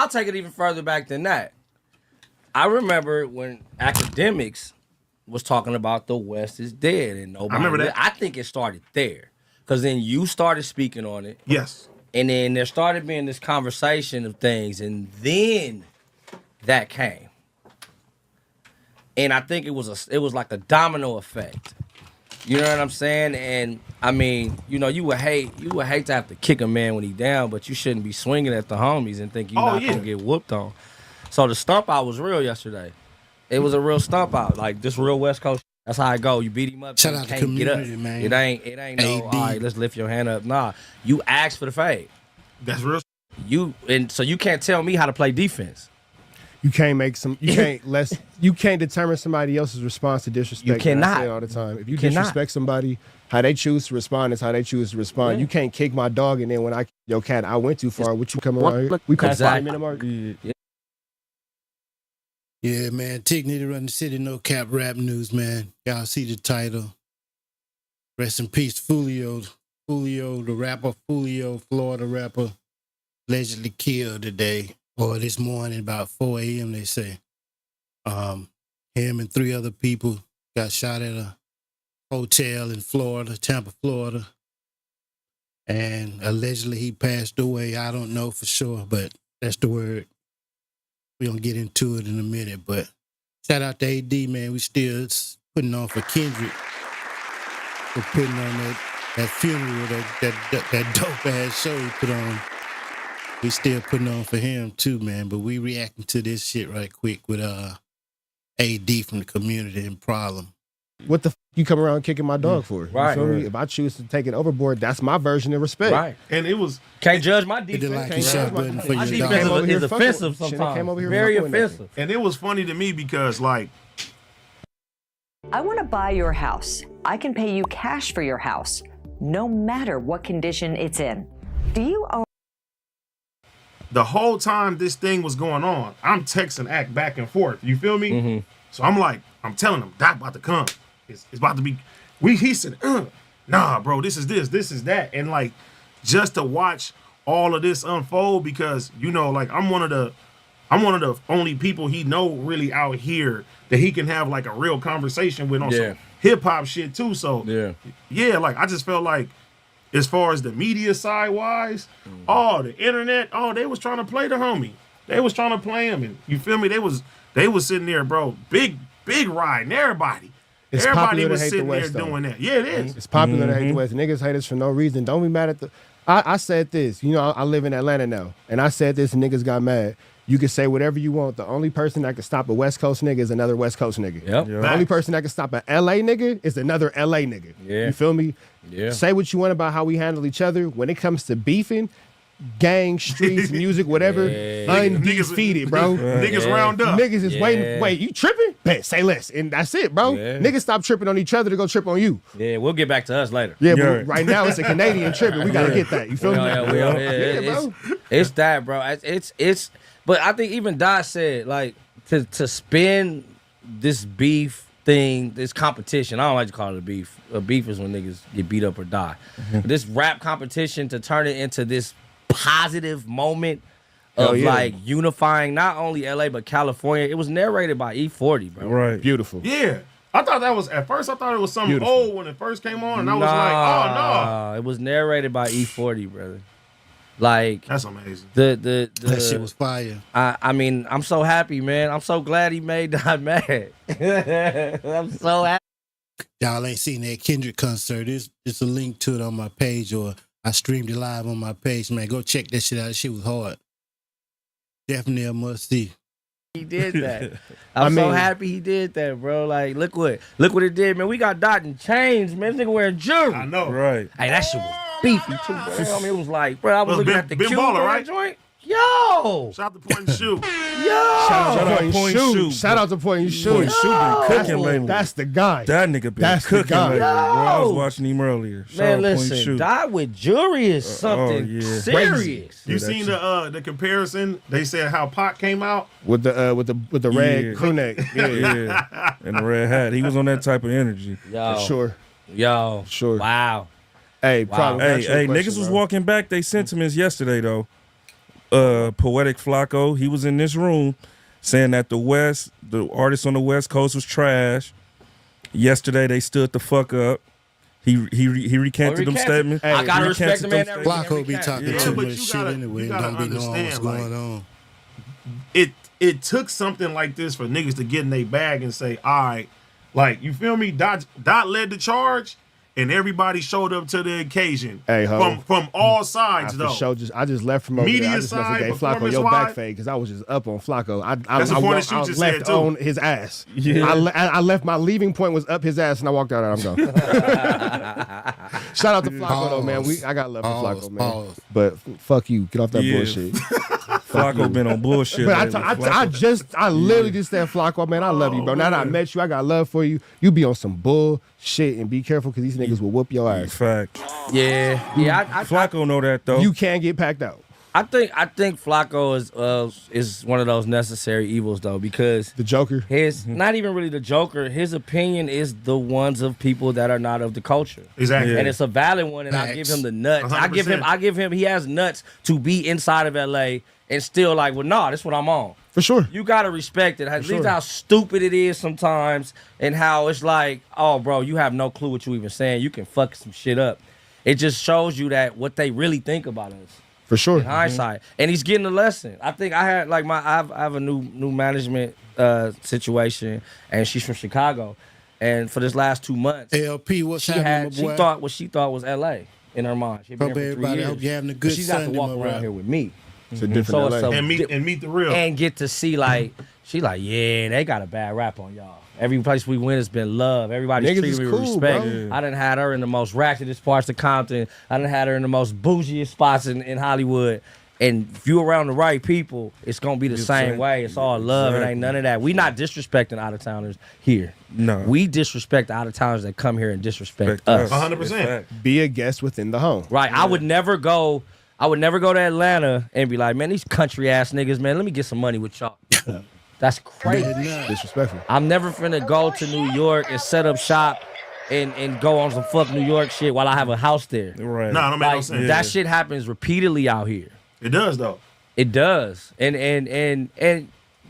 I'll take it even further back than that. I remember when academics was talking about the West is dead and nobody. I remember that. I think it started there. Because then you started speaking on it. Yes. And then there started being this conversation of things. And then that came. And I think it was like a domino effect. You know what I'm saying? And I mean, you know, you would hate to have to kick a man when he down, but you shouldn't be swinging at the homies and think you're not gonna get whooped on. So the stump out was real yesterday. It was a real stump out, like this real West Coast. That's how I go. You beat him up. Shout out to community, man. It ain't no. All right, let's lift your hand up. Nah, you asked for the fade. That's real. So you can't tell me how to play defense. You can't you can't determine somebody else's response to disrespect. You cannot. I say it all the time. If you disrespect somebody, how they choose to respond is how they choose to respond. Yeah. You can't kick my dog and then when I went too far. What you come around here? We put 5 minute mark. Yeah, man. Tick need to run the city. No cap rap news, man. Y'all see the title. Rest in peace, Foolio. Foolio, the rapper Foolio, Florida rapper, allegedly killed today. Or this morning, about 4 a.m., they say. Him and 3 other people got shot at a hotel in Florida, Tampa, Florida. And allegedly he passed away. I don't know for sure, but that's the word. We're going to get into it in a minute. But shout out to AD, man. We still putting on for Kendrick. We're putting on that funeral, that dope-ass show he put on. We still putting on for him too, man. But we reacting to this shit right quick with AD from the community and Problem. What the you come around kicking my dog for? Right. You feel me? If I choose to take it overboard, that's my version of respect. Right. And it was can't judge my defense. My defense is offensive sometimes. Very offensive. And it was funny to me because like I want to buy your house. I can pay you cash for your house, no matter what condition it's in. Do you own? The whole time this thing was going on, I'm texting Act back and forth. You feel me? Mm-hmm. So I'm like, I'm telling him, Doc about to come. It's about to be. He said, nah, bro, this is that. And like, just to watch all of this unfold because, you know, like I'm one of the only people he know really out here that he can have like a real conversation with on some hip hop shit too. So yeah, like I just felt like as far as the media side wise, the internet, they was trying to play the homie. They was trying to play him, and you feel me? They was sitting there, bro, big riding everybody. Everybody was sitting there doing that. Yeah, it is. It's popular to hate the West. Niggas hate us for no reason. Don't be mad at the. I said this. You know, I live in Atlanta now, and I said this, and niggas got mad. You can say whatever you want. The only person that can stop a West Coast nigga is another West Coast nigga. Yep. The only person that can stop an LA nigga is another LA nigga. Yeah. You feel me? Yeah. Say what you want about how we handle each other. When it comes to beefing, gang, streets, music, whatever, undefeated, bro. Niggas round up. Niggas is waiting. Wait, you tripping? Bet, say less. And that's it, bro. Yeah. Niggas stop tripping on each other to go trip on you. Yeah, we'll get back to us later. Yeah, but right now it's a Canadian tripping. We got to get that. You feel me? Yeah, bro. It's that, bro. It's but I think even Dot said, like, to spin this beef thing, this competition, I don't like to call it a beef. A beef is when niggas get beat up or die. This rap competition, to turn it into this positive moment of like unifying not only LA but California. It was narrated by E40, bro. Right. Beautiful. Yeah. I thought that was, at first I thought it was something old when it first came on, and I was like, oh no. It was narrated by E40, brother. Like, that's amazing. That shit was fire. I mean, I'm so happy, man. I'm so glad he made Dot mad. I'm so happy. Y'all ain't seen that Kendrick concert. It's a link to it on my page, or I streamed it live on my page, man. Go check that shit out. That shit was hard. Definitely a must see. He did that. I'm so happy he did that, bro. Like, look what it did, man. We got Dot in chains, man. This nigga wearing jewelry. I know. Right. Hey, that shit was beefy too, bro. I mean, it was like, bro, I was looking at the Ben cube Baller, on right? that joint. Yo! Shout out to Point and Shoot. Shout out to Point and Shoot. Shout out to Point and Shoot. Point and Shoot been cooking lately. That's the guy. That nigga been cooking lately. Bro, I was watching him earlier. Man, listen, Dot with jewelry is something serious. You seen the comparison? They said how Pac came out with the red crew neck. Yeah. And the red hat. He was on that type of energy. For sure. Wow. Hey, niggas was walking back they sentiments yesterday though. Poetic Flacco. He was in this room saying that the artists on the West Coast was trash. Yesterday they stood the fuck up. He recanted them statements. I gotta He respect the man. recanted them Flacco be talking Yeah, too but much you shit gotta- anyway. you And gotta don't be knowing what's understand, like, going on. It took something like this for niggas to get in their bag and say, all right, like, you feel me? Dot led the charge, and everybody showed up to the occasion. Hey, ho. From all sides, For though. sure, I just left from over there. Media I just must have side, gave Flacco your performance-wise. back fade because I was just up on Flacco. I That's the point that you just left said, too. on his ass. Yeah. I left. My leaving point was up his ass, and I walked out. I'm gone. Shout out to Flacco though, man. I got love for Flacco, man. Pause. But fuck you, get off that Yeah. bullshit. Flacco been on bullshit. But lately. I literally just said, Flacco, man, I love you, bro. Now that I met you, I got love for you. You be on some bullshit and be careful because these niggas will whoop your ass. Fact. Yeah. Flacco know that though. You can't get packed out. I think Flacco is one of those necessary evils though, because The Joker. his not even really the Joker. His opinion is the ones of people that are not of the culture. Exactly. Yeah. And it's a valid one, and I give him the nuts. I give him. He has nuts to be inside of LA and still like, well, nah, that's what I'm on. For sure. You gotta respect it. At least sure. how stupid it is sometimes, and how it's like, oh, bro, you have no clue what you even saying. You can fuck some shit up. It just shows you that what they really think about us. For sure. In hindsight, and he's getting a lesson. I think I had like I have a new management situation, and she's from Chicago, and for this last 2 months, LP, what's she happening, my boy? thought what she thought was LA in her mind. She'd been Hope here for 3 everybody- years. hope you're having a But good she's got to Sunday, walk my around brother. here with me. It's a different So it's LA. a and meet the real. and get to see like she like, yeah, they got a bad rap on y'all. Every place we went has been love. Everybody's Niggas treated is me with cool, respect. bro. I done had her in the most ratchetest parts of Compton. I done had her in the most bougiest spots in Hollywood. And if you around the right people, it's gonna be the same way. It's all love. It ain't none of that. We not disrespecting out of towners here. No. We disrespect the out of towners that come here and disrespect Respect us. 100%. Be a guest within the home. Right. I would never go to Atlanta and be like, man, these country ass niggas, man, let me get some money with y'all. That's crazy. Disrespectful. I'm never finna go to New York and set up shop and go on some fuck New York shit while I have a house there. Right. Nah, don't make no Like, sense. that shit happens repeatedly out here. It does, though. It does. And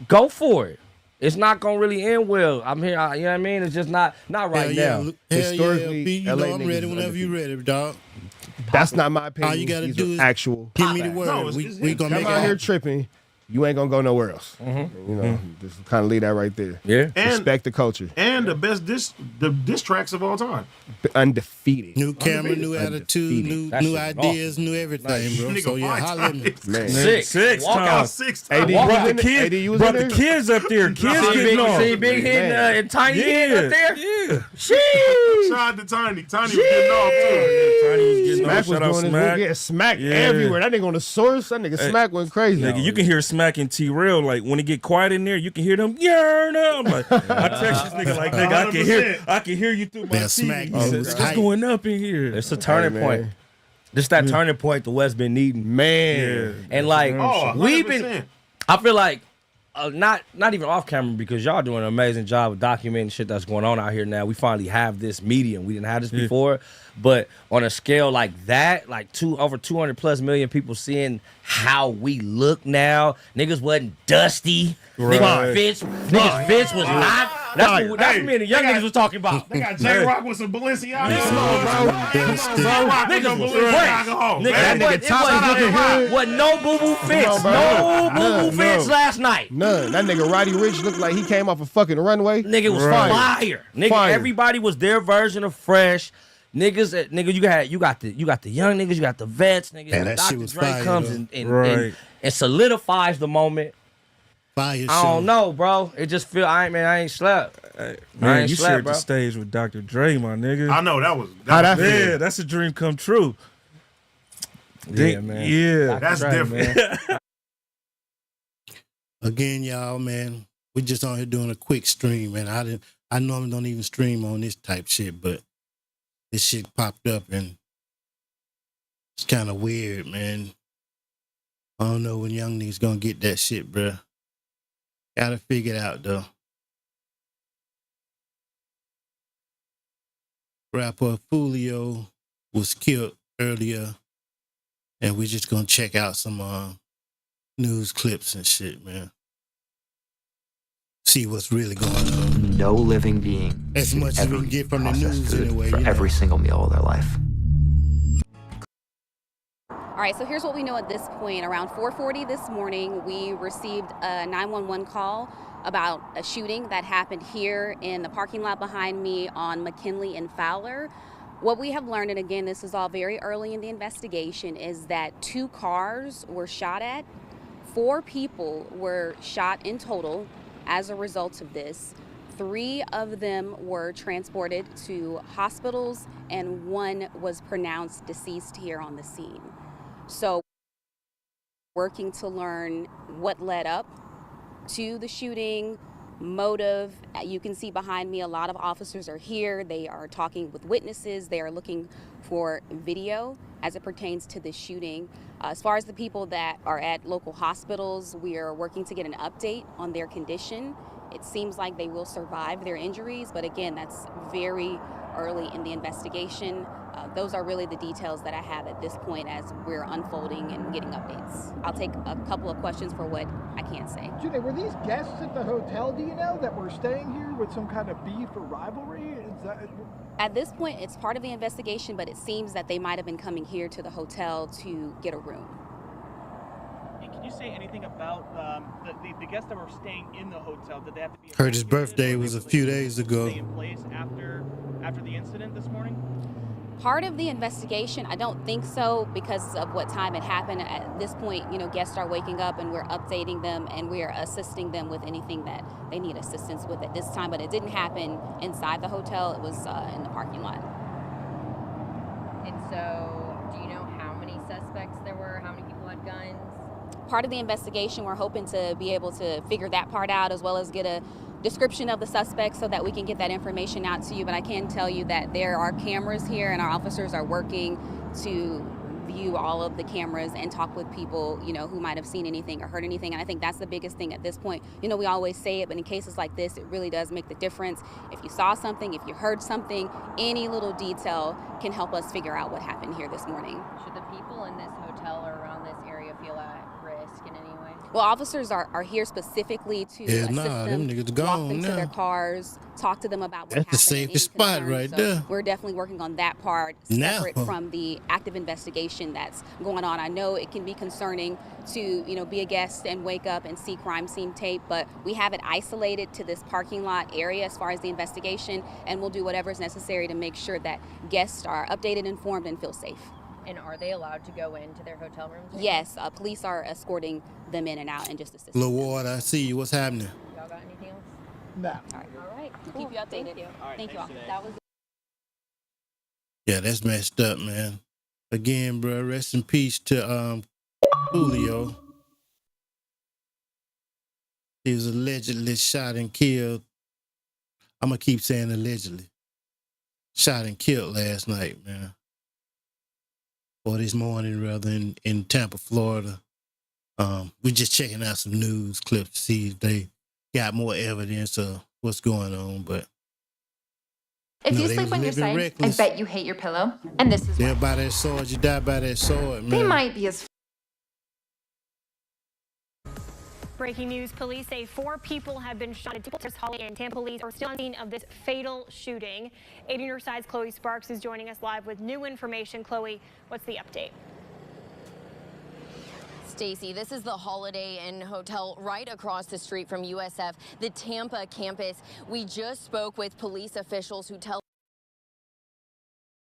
go for it. It's not gonna really end well. I'm here, you know what I mean? It's just not right now. Hell Historically, yeah, LP, you LA know I'm niggas ready is whenever you ready, dog. That's not my opinion. All you gotta These do are is actual. Give me the word. No, it's we him. gonna Come make it out here happen. tripping. You ain't gonna go nowhere else. You know, just kind of leave that right there. Yeah. And Respect the culture. and the best diss tracks of all time. Undefeated. New camera, new attitude, new That shit ideas, new everything, bro. Nigga, So yeah, 5 holla at me. times. Man. Six Walk out times. 6 AD, times. you was Brought the in there? kids, AD, you was brought in the there? kids up there. Kids See getting on. See Big Hit Man. and Tiny Hit up there? Yeah. Sheesh. Shout out to Tiny. Tiny was getting off, too. Tiny was getting Smack on. was Shout out doing his Smack. yeah, Smack Yeah. everywhere. That nigga on the source. That nigga Smack went crazy. Nigga, you can hear Smack and T-Rail. Like, when it get quiet in there, you can hear them, yeah, no. I'm like, I text this nigga like, nigga, 100%. I can hear you through my That TV. Smack He said, was it's hype. going up in here. It's a turning Hey, point. man. This that turning point the West been needing. Man. And like Oh, we've 100%. been, I feel like not even off camera because y'all doing an amazing job of documenting shit that's going on out here now. We finally have this medium. We didn't have this before, but on a scale like that, like over 200 plus million people seeing how we look now. Niggas wasn't dusty. Right. Niggas Fitz was not. That's what me and the young niggas was talking about. They got J-Rock with some Balenciaga. Come on, bro. J-Rock with some Balenciaga on. Nigga, Man, it wasn't no boo-boo fits. bro. No No, boo-boo fits no. last night. None. That nigga Roddy Rich looked like he came off a fucking runway. Nigga was Right. fire. Nigga, Fire. everybody was their version of fresh. Niggas, you got the young niggas, you got the vets, niggas. Man, that Dr. shit was Dre fire, comes though. Right. and solidifies the moment. Fire I show. don't know, bro. It just feel I ain't slept. I Man, ain't you slept, shared bro. the stage with Dr. Dre, my nigga. I know, that was... How that feel? Yeah, that's a dream come true. Yeah, man. Yeah. That's Dre, different. man. Again, y'all, man, we just on here doing a quick stream, man. I normally don't even stream on this type shit, but this shit popped up and it's kind of weird, man. I don't know when young niggas gonna get that shit, bruh. Gotta figure it out, though. Rapper Foolio was killed earlier, and we're just gonna check out some news clips and shit, man. See what's really going on. No living being As should much as ever we can get from the process news food anyway, for you know. every single meal of their life. All right, so here's what we know at this point. Around 4:40 this morning, we received a 911 call about a shooting that happened here in the parking lot behind me on McKinley and Fowler. What we have learned, and again, this is all very early in the investigation, is that 2 cars were shot at. 4 people were shot in total as a result of this. 3 of them were transported to hospitals, and 1 was pronounced deceased here on the scene. So, working to learn what led up to the shooting, motive. You can see behind me a lot of officers are here. They are talking with witnesses. They are looking for video as it pertains to the shooting. As far as the people that are at local hospitals, we are working to get an update on their condition. It seems like they will survive their injuries, but again, that's very early in the investigation. Those are really the details that I have at this point as we're unfolding and getting updates. I'll take a couple of questions for what I can't say. Jude, were these guests at the hotel, do you know, that were staying here with some kind of beef or rivalry? Is that... At this point, it's part of the investigation, but it seems that they might have been coming here to the hotel to get a room. And can you say anything about the guests that were staying in the hotel? Did they have to be... Heard his birthday was a few days ago. ...stay in place after the incident this morning? Part of the investigation, I don't think so, because of what time it happened. At this point, you know, guests are waking up and we're updating them and we're assisting them with anything that they need assistance with at this time. But it didn't happen inside the hotel. It was in the parking lot. And so, do you know how many suspects there were? How many people had guns? Part of the investigation, we're hoping to be able to figure that part out, as well as get a description of the suspects so that we can get that information out to you. But I can tell you that there are cameras here and our officers are working to view all of the cameras and talk with people, you know, who might have seen anything or heard anything. And I think that's the biggest thing at this point. You know, we always say it, but in cases like this, it really does make the difference. If you saw something, if you heard something, any little detail can help us figure out what happened here this morning. Should the people in this hotel or around this area feel at risk in any way? Well, officers are here specifically to assist them niggas walk gone them to now. their cars, talk to them about what That's the happened. safest spot right there. We're definitely working on that part separate from the active investigation that's going on. I know it can be concerning to, you know, be a guest and wake up and see crime scene tape, but we have it isolated to this parking lot area as far as the investigation, and we'll do whatever is necessary to make sure that guests are updated, informed, and feel safe. And are they allowed to go into their hotel rooms? Yes, police are escorting them in and out and just assisting. Lil Ward, I see you. What's happening? Y'all got anything else? No. All right. We'll keep you updated. Thank you. Thank you all. That was Yeah, that's messed up, man. Again, bro, rest in peace to Foolio. He was allegedly shot and killed. I'm gonna keep saying allegedly. Shot and killed last night, man. Or this morning, rather, in Tampa, Florida. We're just checking out some news clips to see if they got more evidence of what's going on, but if you sleep on your side, reckless. I bet you hate your pillow. And this is why. By that sword, you die by that sword, man. They might be as... Breaking news, police say 4 people have been shot at Holly, and Tampa police are still on scene of this fatal shooting. 80 North Side's Chloe Sparks is joining us live with new information. Chloe, what's the update? Stacy, this is the Holiday Inn Hotel right across the street from USF, the Tampa campus. We just spoke with police officials who tell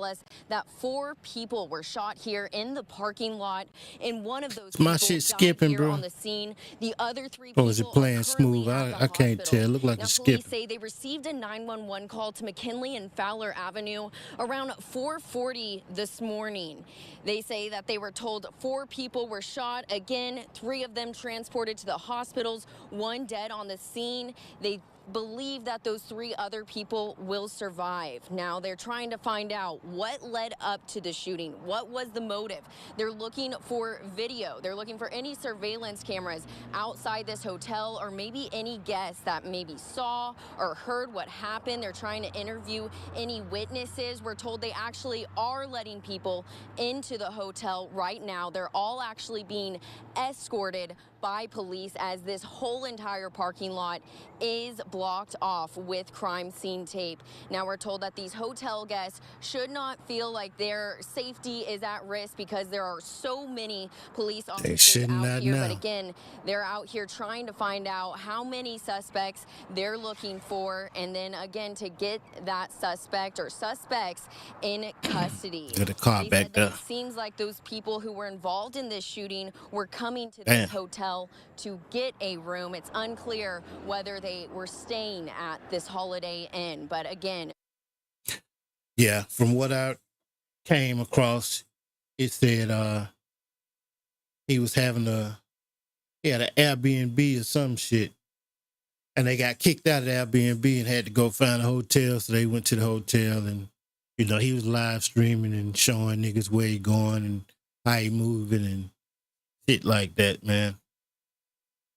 us that 4 people were shot here in the parking lot. In one of those, my shit skipping, bro. On the scene. The other 3 people. Oh, is it playing smooth? I can't tell. It look like it's skipping. Police say they received a 911 call to McKinley and Fowler Avenue around 4:40 this morning. They say that they were told 4 people were shot. Again, 3 of them transported to the hospitals. 1 dead on the scene. They believe that those 3 other people will survive. Now they're trying to find out what led up to the shooting. What was the motive? They're looking for video. They're looking for any surveillance cameras outside this hotel, or maybe any guests that maybe saw or heard what happened. They're trying to interview any witnesses. We're told they actually are letting people into the hotel right now. They're all actually being escorted by police as this whole entire parking lot is blocked off with crime scene tape. Now we're told that these hotel guests should not feel like their safety is at risk because there are so many police officers out here. But again, they're out here trying to find out how many suspects they're looking for, and then again to get that suspect or suspects in custody. Get a car back there. It seems like those people who were involved in this shooting were coming to this hotel to get a room. It's unclear whether they were staying at this Holiday Inn, but again. Yeah, from what I came across, it said he was having an Airbnb or some shit. And they got kicked out of the Airbnb and had to go find a hotel. So they went to the hotel and, you know, he was live streaming and showing niggas where he going and how he moving and shit like that, man.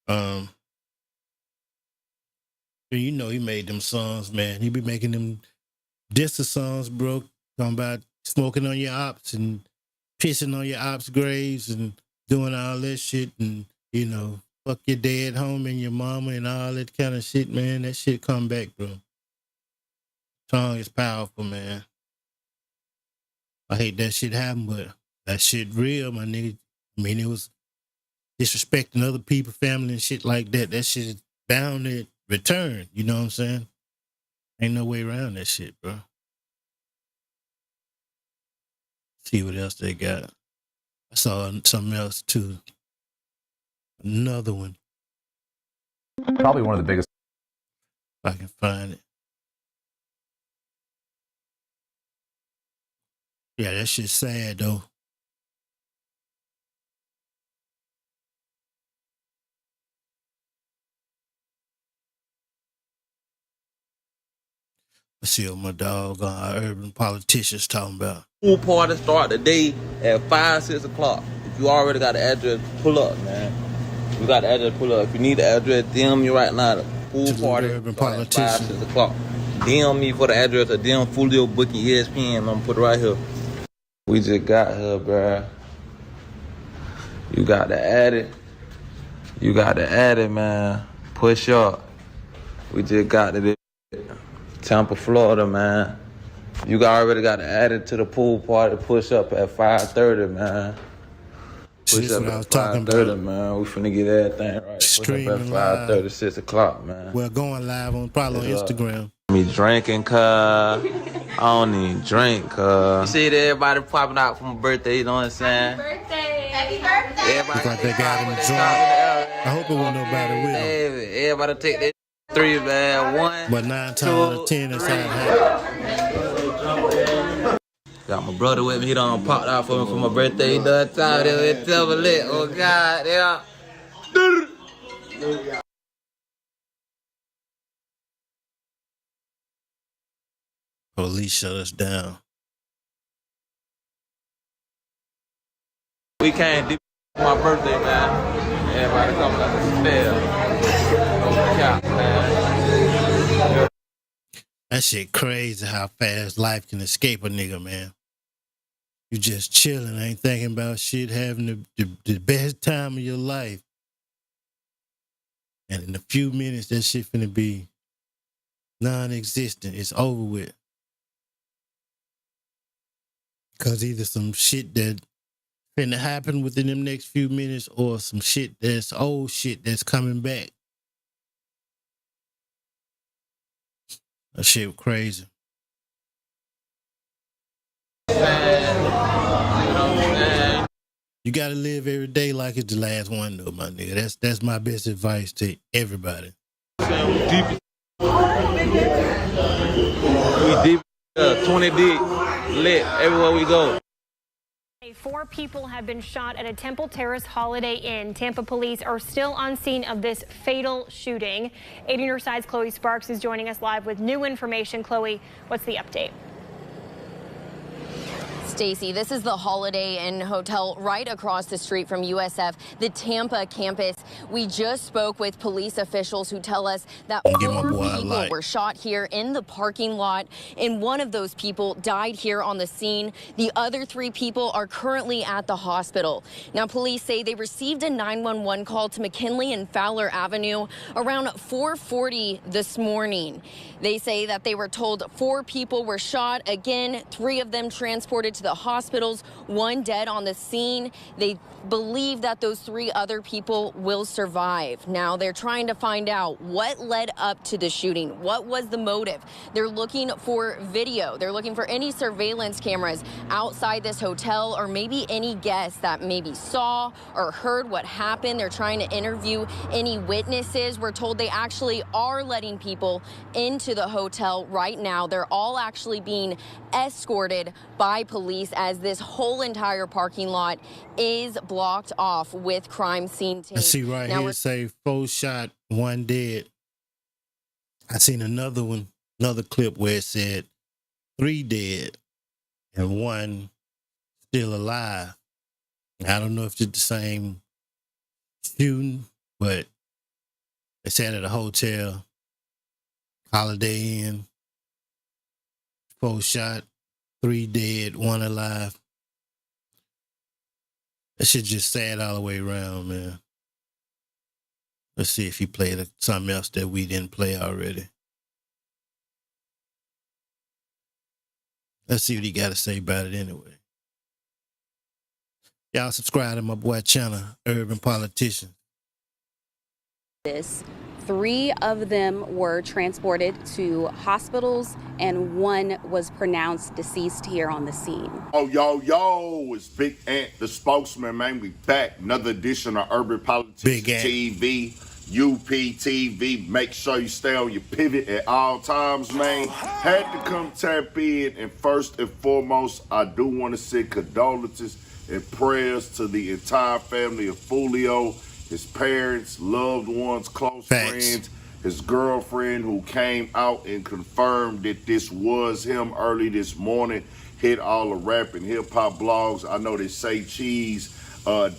And you know he made them songs, man. He be making them disser songs, bro. Talking about smoking on your ops and pissing on your ops' graves and doing all that shit and, you know, fuck your dad home and your mama and all that kind of shit, man. That shit come back, bro. Song is powerful, man. I hate that shit happen, but that shit real, my nigga. I mean, it was disrespecting other people, family and shit like that. That shit is bound to return. You know what I'm saying? Ain't no way around that shit, bro. See what else they got. I saw something else, too. Another one. Probably one of the biggest. If I can find it. Yeah, that shit's sad, though. Let's see what my dog, our urban politicians talking about. Pool party start the day at 5, 6 o'clock. If you already got the address, pull up, man. You got the address, pull up. If you need the address, DM me right now. The pool party urban start at 5, politician. 6 o'clock. DM me for the address or DM Foolio booking ESPN. I'm gonna put it right here. We just got here, bruh. You got to add it. You got to add it, man. Push up. We just got to this. Tampa, Florida, man. You already got to add it to the pool party. Push up at 5:30, man. Push up at 5:30, man. We finna get everything right. Push up at 5:30, 6 o'clock, man. We're going live on probably on Instagram. Me drinking, cuz. I don't even drink, cuz. You see everybody popping out for my birthday, you know what I'm saying? Happy birthday! Happy birthday! Everybody got that guy in the joint. I hope it wasn't nobody with him. Everybody take that 3, man. 1, But 9 times out of 10, that's how it happens. Got my brother with me. He done popped out for me for my birthday. He done time. It's lit. Oh, God. Yeah. Police shut us down. We can't do my birthday, man. Everybody coming up the stairs. Oh, God, man. That shit crazy how fast life can escape a nigga, man. You just chilling, ain't thinking about shit, having the best time of your life. And in a few minutes, that shit finna be non-existent. It's over with. Because either some shit that finna happen within them next few minutes or some shit that's old shit that's coming back. That shit was crazy. You gotta live every day like it's the last one, though, my nigga. That's my best advice to everybody. We deep, 20 deep, lit everywhere we go. 4 people have been shot at a Temple Terrace Holiday Inn. Tampa police are still on scene of this fatal shooting. 80 News Side's Chloe Sparks is joining us live with new information. Chloe, what's the update? Stacy, this is the Holiday Inn Hotel right across the street from USF, the Tampa campus. We just spoke with police officials who tell us that 4 people were shot here in the parking lot, and one of those people died here on the scene. The other 3 people are currently at the hospital. Now, police say they received a 911 call to McKinley and Fowler Avenue around 4:40 this morning. They say that they were told 4 people were shot. Again, 3 of them transported to the hospitals, 1 dead on the scene. They believe that those 3 other people will survive. Now, they're trying to find out what led up to the shooting. What was the motive? They're looking for video. They're looking for any surveillance cameras outside this hotel, or maybe any guests that maybe saw or heard what happened. They're trying to interview any witnesses. We're told they actually are letting people into the hotel right now. They're all actually being escorted by police as this whole entire parking lot is blocked off with crime scene team. I see right now here say 4 shot, 1 dead. I seen another one, another clip where it said 3 dead and 1 still alive. I don't know if it's the same shooting, but they said at a hotel, Holiday Inn, 4 shot, 3 dead, 1 alive. That shit just sad all the way around, man. Let's see if he played something else that we didn't play already. Let's see what he got to say about it anyway. Y'all subscribe to my boy channel, Urban Politician. This 3 of them were transported to hospitals and 1 was pronounced deceased here on the scene. Oh, yo, it's Big Ant, the spokesman, man. We back. Another edition of Urban Politics TV, UPTV. Make sure you stay on your pivot at all times, man. Had to come tap in, and first and foremost, I do want to send condolences and prayers to the entire family of Foolio, his parents, loved ones, close friends, his girlfriend who came out and confirmed that this was him early this morning, hit all the rap and hip hop blogs. I know they say Cheese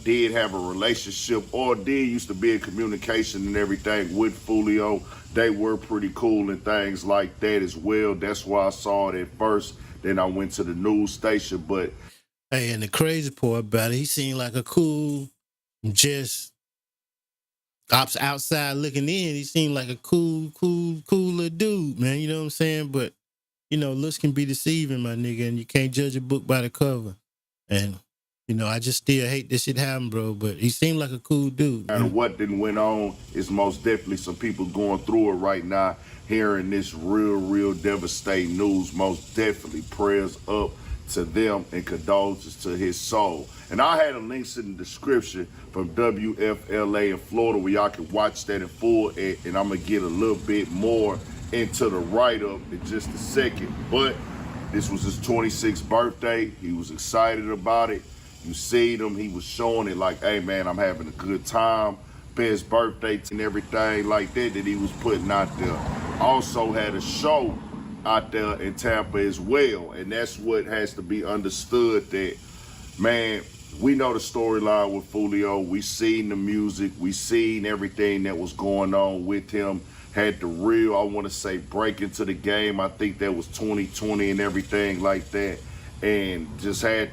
did have a relationship or did used to be in communication and everything with Foolio. They were pretty cool and things like that as well. That's why I saw it at first. Then I went to the news station, but hey, and the crazy part about it, he seemed like a cool, just outside looking in, he seemed like a cool little dude, man. You know what I'm saying? But, you know, looks can be deceiving, my nigga, and you can't judge a book by the cover. And, you know, I just still hate this shit happen, bro, but he seemed like a cool dude. And what then went on is most definitely some people going through it right now, hearing this real devastating news. Most definitely prayers up to them and condolences to his soul. And I had a links in the description from WFLA in Florida where y'all can watch that in full, and I'm gonna get a little bit more into the write-up in just a second. But this was his 26th birthday. He was excited about it. You see him, he was showing it like, hey man, I'm having a good time. Best birthday and everything like that he was putting out there. Also had a show out there in Tampa as well. And that's what has to be understood, that, man, we know the storyline with Foolio. We seen the music. We seen everything that was going on with him. Had the real, I want to say, break into the game. I think that was 2020 and everything like that. And just had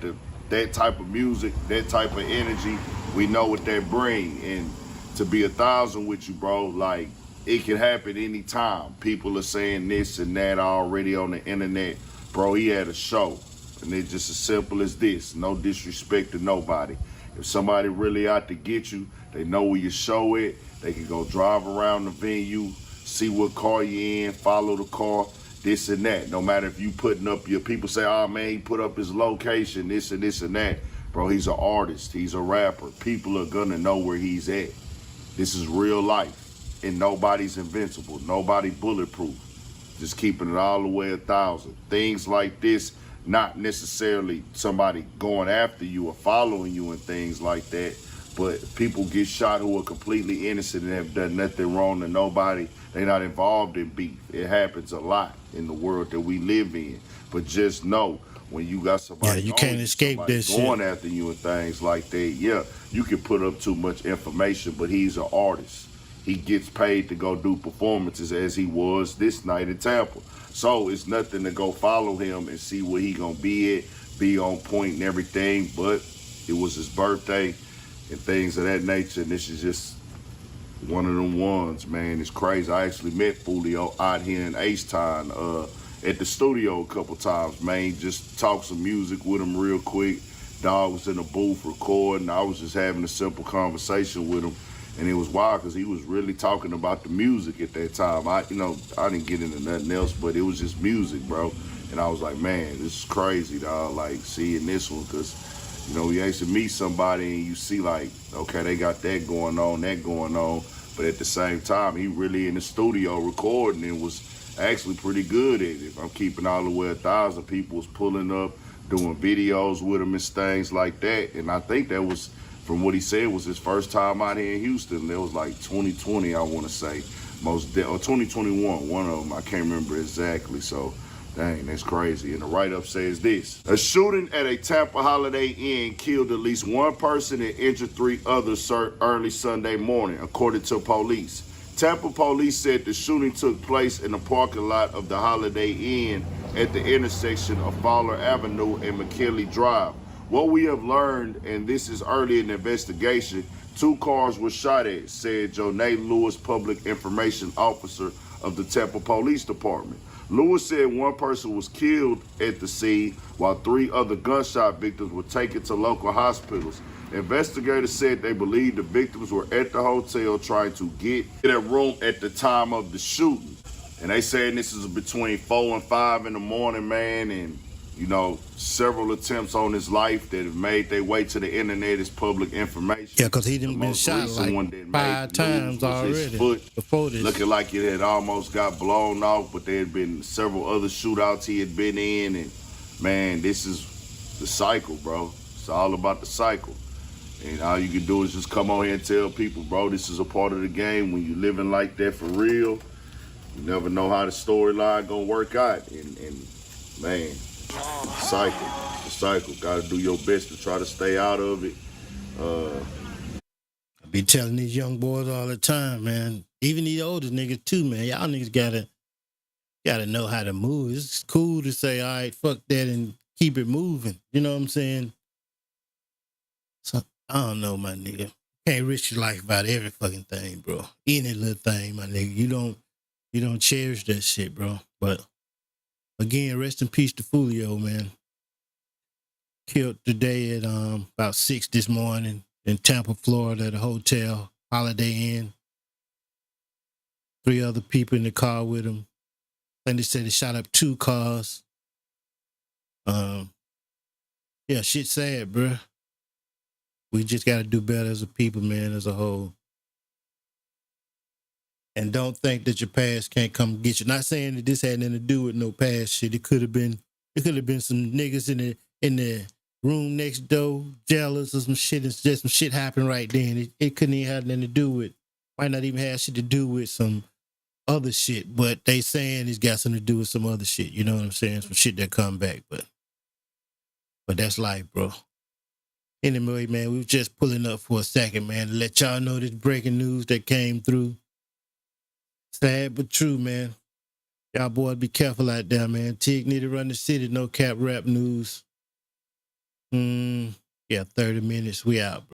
that type of music, that type of energy. We know what that bring. And to be 1,000 with you, bro, like, it can happen anytime. People are saying this and that already on the internet. Bro, he had a show. And it's just as simple as this. No disrespect to nobody. If somebody really out to get you, they know where your show is. They can go drive around the venue, see what car you in, follow the car, this and that. No matter if you putting up your, people say, oh man, he put up his location, this and this and that. Bro, he's an artist. He's a rapper. People are gonna know where he's at. This is real life. And nobody's invincible. Nobody bulletproof. Just keeping it all the way 1,000. Things like this, not necessarily somebody going after you or following you and things like that, but people get shot who are completely innocent and have done nothing wrong to nobody. They're not involved in beef. It happens a lot. in the world that we live in. But just know, when you got somebody, you can't escape that going shit. after you and things like that, yeah, you can put up too much information, but he's an artist. He gets paid to go do performances as he was this night in Tampa. So it's nothing to go follow him and see where he gonna be at, be on point and everything. But it was his birthday and things of that nature, and this is just one of them ones, man. It's crazy. I actually met Foolio out here in H-Town at the studio a couple times, man. Just talked some music with him real quick. Dog was in the booth recording. I was just having a simple conversation with him. And it was wild because he was really talking about the music at that time. I didn't get into nothing else, but it was just music, bro. And I was like, man, this is crazy, dog. Like, seeing this one, because, you actually meet somebody and you see, like, okay, they got that going on. But at the same time, he really in the studio recording and was actually pretty good at it. If I'm keeping all the way 1,000, people was pulling up, doing videos with him and things like that. And I think that was, from what he said, was his first time out here in Houston. That was like 2020, I want to say, or 2021, one of them. I can't remember exactly. So, dang, that's crazy. And the write-up says this: a shooting at a Tampa Holiday Inn killed at least one person and injured 3 others early Sunday morning, according to police. Tampa police said the shooting took place in the parking lot of the Holiday Inn at the intersection of Fowler Avenue and McKinley Drive. What we have learned, and this is early in the investigation, 2 cars were shot at, said Jonay Lewis, public information officer of the Tampa Police Department. Lewis said one person was killed at the scene while 3 other gunshot victims were taken to local hospitals. Investigators said they believe the victims were at the hotel trying to get in a room at the time of the shooting. And they saying this is between 4 and 5 in the morning, man, and several attempts on his life that have made their way to the internet as public information. Yeah, because he done been shot like 5 times already. His foot before this, looking like it had almost got blown off, but there had been several other shootouts he had been in, and man, this is the cycle, bro. It's all about the cycle. And all you can do is just come on here and tell people, bro, this is a part of the game. When you living like that for real, you never know how the storyline gonna work out. And man, the cycle. Gotta do your best to try to stay out of it. I be telling these young boys all the time, man. Even these older niggas too, man. Y'all niggas gotta know how to move. It's cool to say, all right, fuck that and keep it moving. You know what I'm saying? So I don't know, my nigga. Can't risk your life about every fucking thing, bro. Any little thing, my nigga. You don't cherish that shit, bro. But again, rest in peace to Foolio, man. Killed today at about 6 this morning in Tampa, Florida, at a hotel, Holiday Inn. 3 other people in the car with him. And they said they shot up 2 cars. Yeah, shit sad, bro. We just got to do better as a people, man, as a whole. And don't think that your past can't come get you. Not saying that this had nothing to do with no past shit. It could have been some niggas in the room next door, jealous or some shit. It's just some shit happened right then. It couldn't even have nothing to do with. Might not even have shit to do with some other shit. But they saying it's got something to do with some other shit. You know what I'm saying? Some shit that come back. But that's life, bro. Anyway, man, we were just pulling up for a second, man, to let y'all know this breaking news that came through. Sad but true, man. Y'all boys be careful out there, man. Tig need to run the city, no cap rap news. Yeah, 30 minutes. We out, bro.